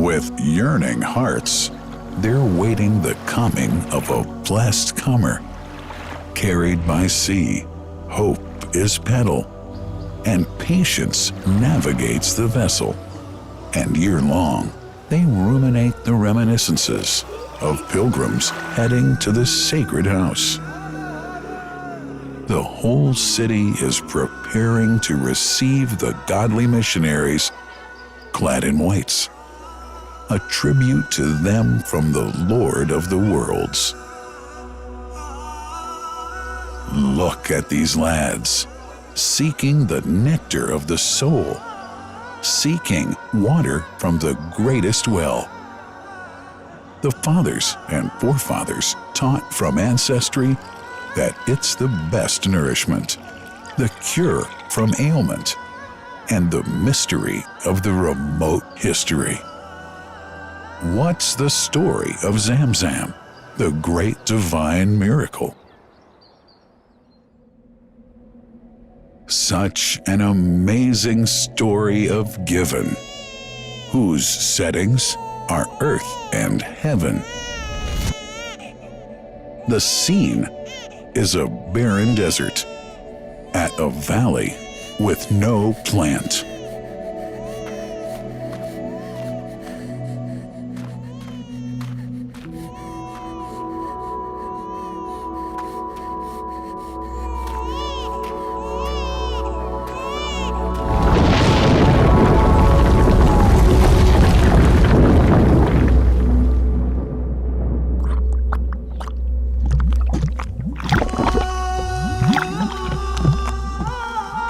With yearning hearts, they're waiting the coming of a blessed comer. Carried by sea, hope is paddle, and patience navigates the vessel. And year-long, they ruminate the reminiscences of pilgrims heading to the sacred house. The whole city is preparing to receive the godly missionaries clad in whites, a tribute to them from the Lord of the worlds. Look at these lads, seeking the nectar of the soul, seeking water from the greatest well. The fathers and forefathers taught from ancestry that it's the best nourishment, the cure from ailment, and the mystery of the remote history. What's the story of ZAMZAM, the great divine miracle? Such an amazing story of giving, whose settings are earth and heaven. The scene is a barren desert at a valley with no plant.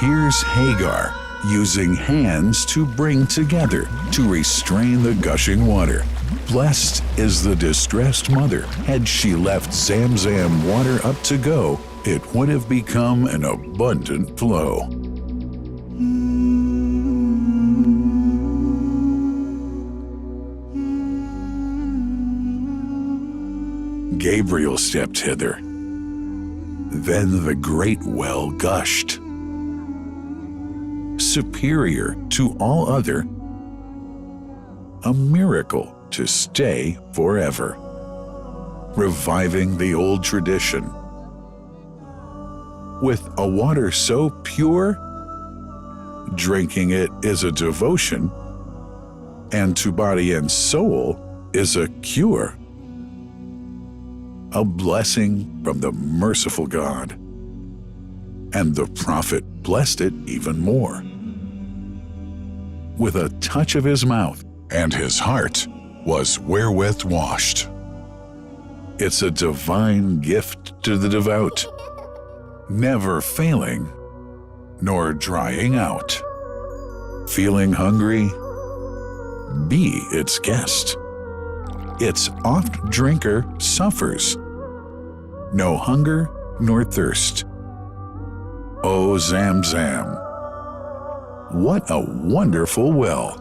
Here's Hagar using hands to bring together to restrain the gushing water. Blessed is the distressed mother. Had she left ZAMZAM water up to go, it would have become an abundant flow. Gabriel stepped hither. Then the great well gushed. Superior to all other, a miracle to stay forever, reviving the old tradition. With a water so pure, drinking it is a devotion, and to body and soul is a cure, a blessing from the merciful God. And the prophet blessed it even more. With a touch of his mouth, and his heart was wherewith washed. It's a divine gift to the devout, never failing nor drying out. Feeling hungry? Be its guest. Its oft drinker suffers no hunger nor thirst. O ZAMZAM, what a wonderful well!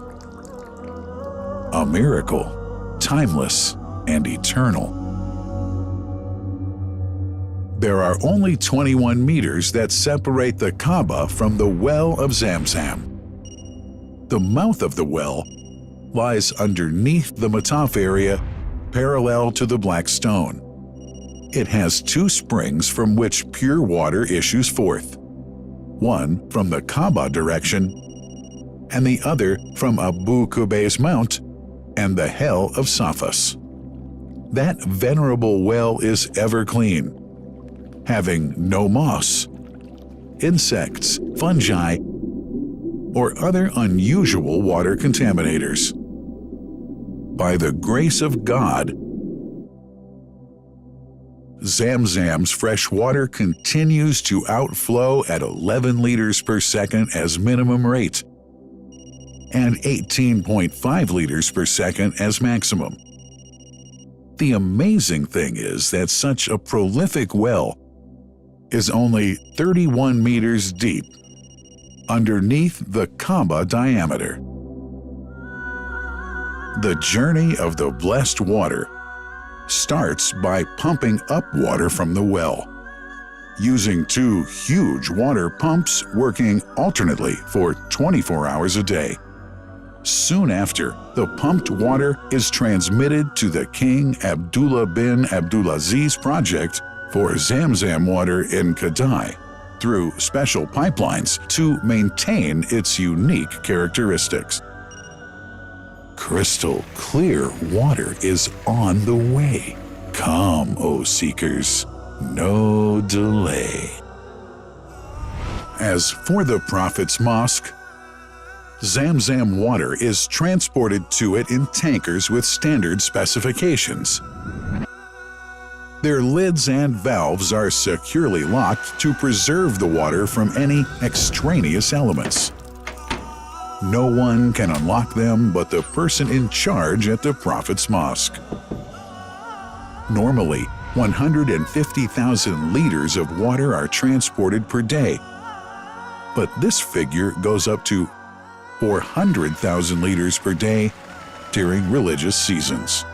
A miracle, timeless and eternal. There are only 21 meters that separate the Kaaba from the well of ZAMZAM. The mouth of the well lies underneath the Mataf area, parallel to the black stone. It has two springs from which pure water issues forth, one from the Kaaba direction and the other from Abu Qubay's Mount and the Hell of Safas. That venerable well is ever clean, having no moss, insects, fungi, or other unusual water contaminators. By the grace of God, ZAMZAM's fresh water continues to outflow at 11 liters per second as minimum rate and 18.5 liters per second as maximum. The amazing thing is that such a prolific well is only 31 meters deep underneath the Kaaba diameter. The journey of the blessed water starts by pumping up water from the well, using two huge water pumps working alternately for 24 hours a day. Soon after, the pumped water is transmitted to the King Abdullah bin Abdulaziz project for ZAMZAM water in Kadai through special pipelines to maintain its unique characteristics. Crystal clear water is on the way. Come, O seekers, no delay. As for the Prophet's Mosque, ZAMZAM water is transported to it in tankers with standard specifications. Their lids and valves are securely locked to preserve the water from any extraneous elements. No one can unlock them but the person in charge at the Prophet's Mosque. Normally, 150,000 liters of water are transported per day, but this figure goes up to 400,000 liters per day during religious seasons.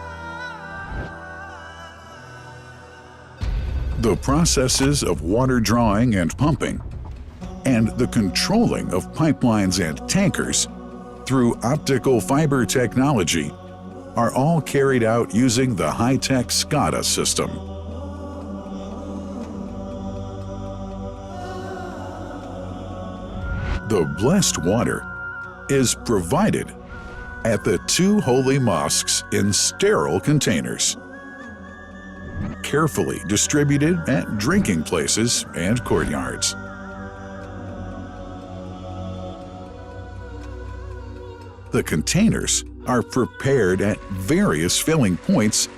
The processes of water drawing and pumping, and the controlling of pipelines and tankers through optical fiber technology are all carried out using the high-tech SCADA system. The blessed water is provided at the two holy mosques in sterile containers, carefully distributed at drinking places and courtyards. The containers are prepared at various filling points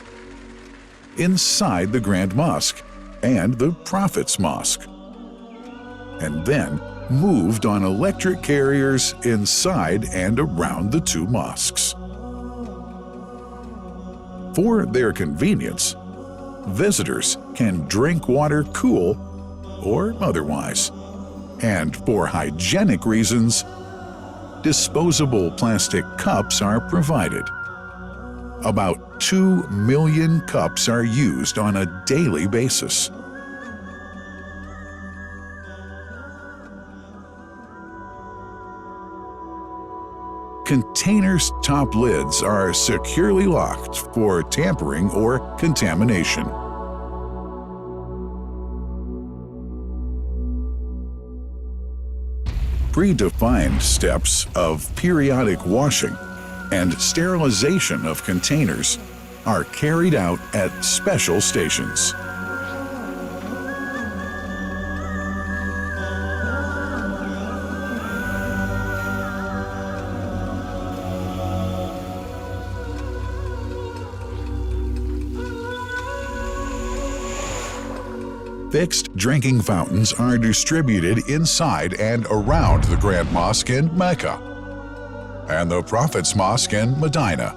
inside the Grand Mosque and the Prophet's Mosque, and then moved on electric carriers inside and around the two mosques. For their convenience, visitors can drink water cool or otherwise, and for hygienic reasons, disposable plastic cups are provided. About 2 million cups are used on a daily basis. Containers' top lids are securely locked for tampering or contamination. Predefined steps of periodic washing and sterilization of containers are carried out at special stations. Fixed drinking fountains are distributed inside and around the Grand Mosque in Mecca and the Prophet's Mosque in Medina,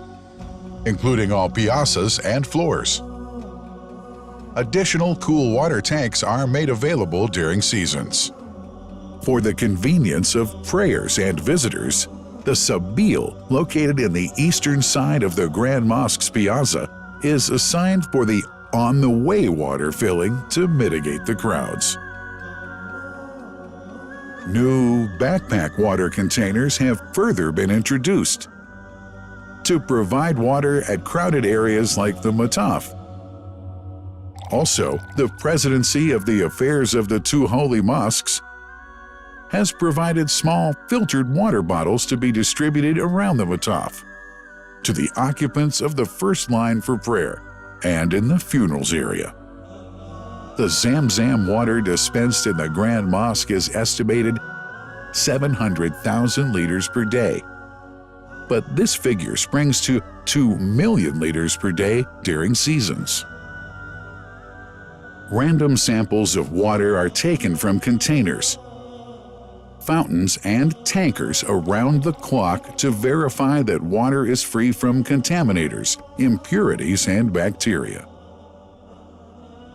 including all piazzas and floors. Additional cool water tanks are made available during seasons. For the convenience of prayers and visitors, the Sabil, located in the eastern side of the Grand Mosque's piazza, is assigned for the on-the-way water filling to mitigate the crowds. New backpack water containers have further been introduced to provide water at crowded areas like the Mataf. Also, the Presidency of the Affairs of the Two Holy Mosques has provided small filtered water bottles to be distributed around the Mataf to the occupants of the first line for prayer and in the funerals area. The ZAMZAM water dispensed in the Grand Mosque is estimated 700,000 liters per day, but this figure springs to 2 million liters per day during seasons. Random samples of water are taken from containers, fountains, and tankers around the clock to verify that water is free from contaminators, impurities, and bacteria.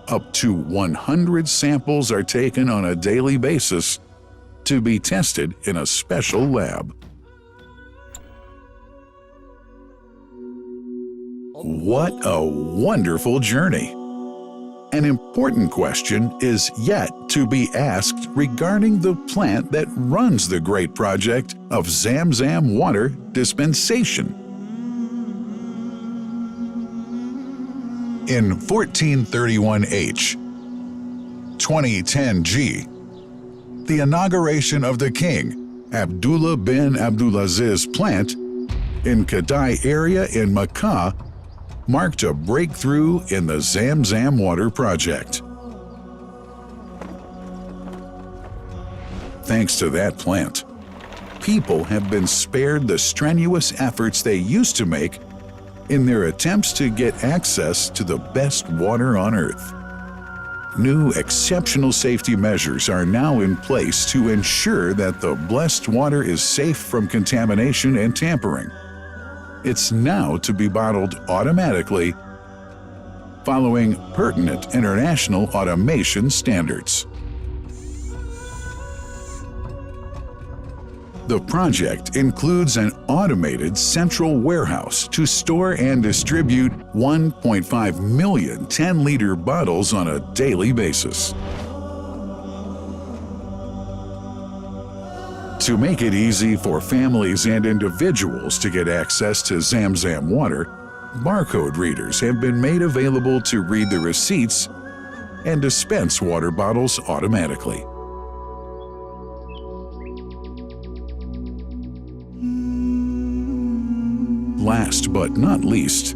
Up to 100 samples are taken on a daily basis to be tested in a special lab. What a wonderful journey! An important question is yet to be asked regarding the plant that runs the great project of ZAMZAM water dispensation. In 1431H, 2010G, the inauguration of the king, Abdullah bin Abdulaziz plant in Kadai area in Mecca marked a breakthrough in the ZAMZAM water project. Thanks to that plant, people have been spared the strenuous efforts they used to make in their attempts to get access to the best water on earth. New exceptional safety measures are now in place to ensure that the blessed water is safe from contamination and tampering. It's now to be bottled automatically following pertinent international automation standards. The project includes an automated central warehouse to store and distribute 1.5 million 10-liter bottles on a daily basis. To make it easy for families and individuals to get access to ZAMZAM water, barcode readers have been made available to read the receipts and dispense water bottles automatically. Last but not least,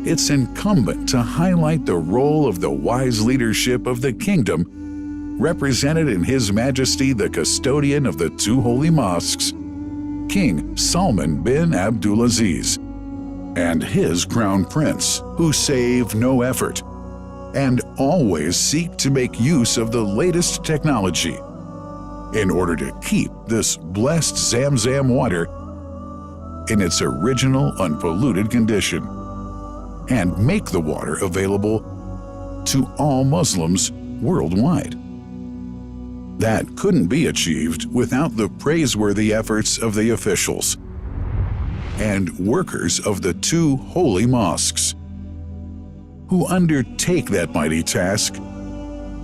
it's incumbent to highlight the role of the wise leadership of the kingdom, represented in His Majesty the custodian of the two holy mosques, King Salman bin Abdulaziz, and his crown prince, who save no effort and always seek to make use of the latest technology in order to keep this blessed ZAMZAM water in its original unpolluted condition and make the water available to all Muslims worldwide. That couldn't be achieved without the praiseworthy efforts of the officials and workers of the two holy mosques, who undertake that mighty task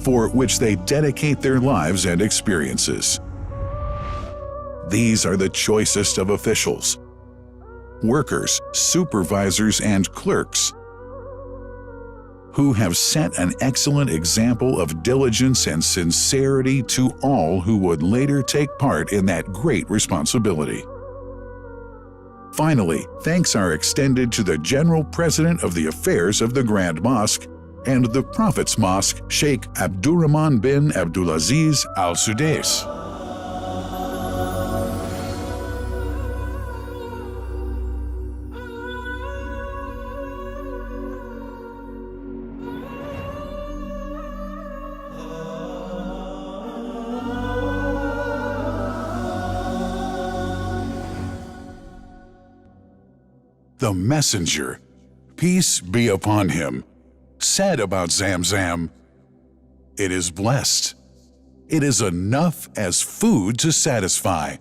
for which they dedicate their lives and experiences. These are the choicest of officials, workers, supervisors, and clerks, who have set an excellent example of diligence and sincerity to all who would later take part in that great responsibility. Finally, thanks are extended to the General President of the Affairs of the Grand Mosque and the Prophet's Mosque, Sheikh Abdurrahman bin Abdulaziz Al Sudais. The Messenger, peace be upon him, said about ZAMZAM, "It is blessed. It is enough as food to satisfy."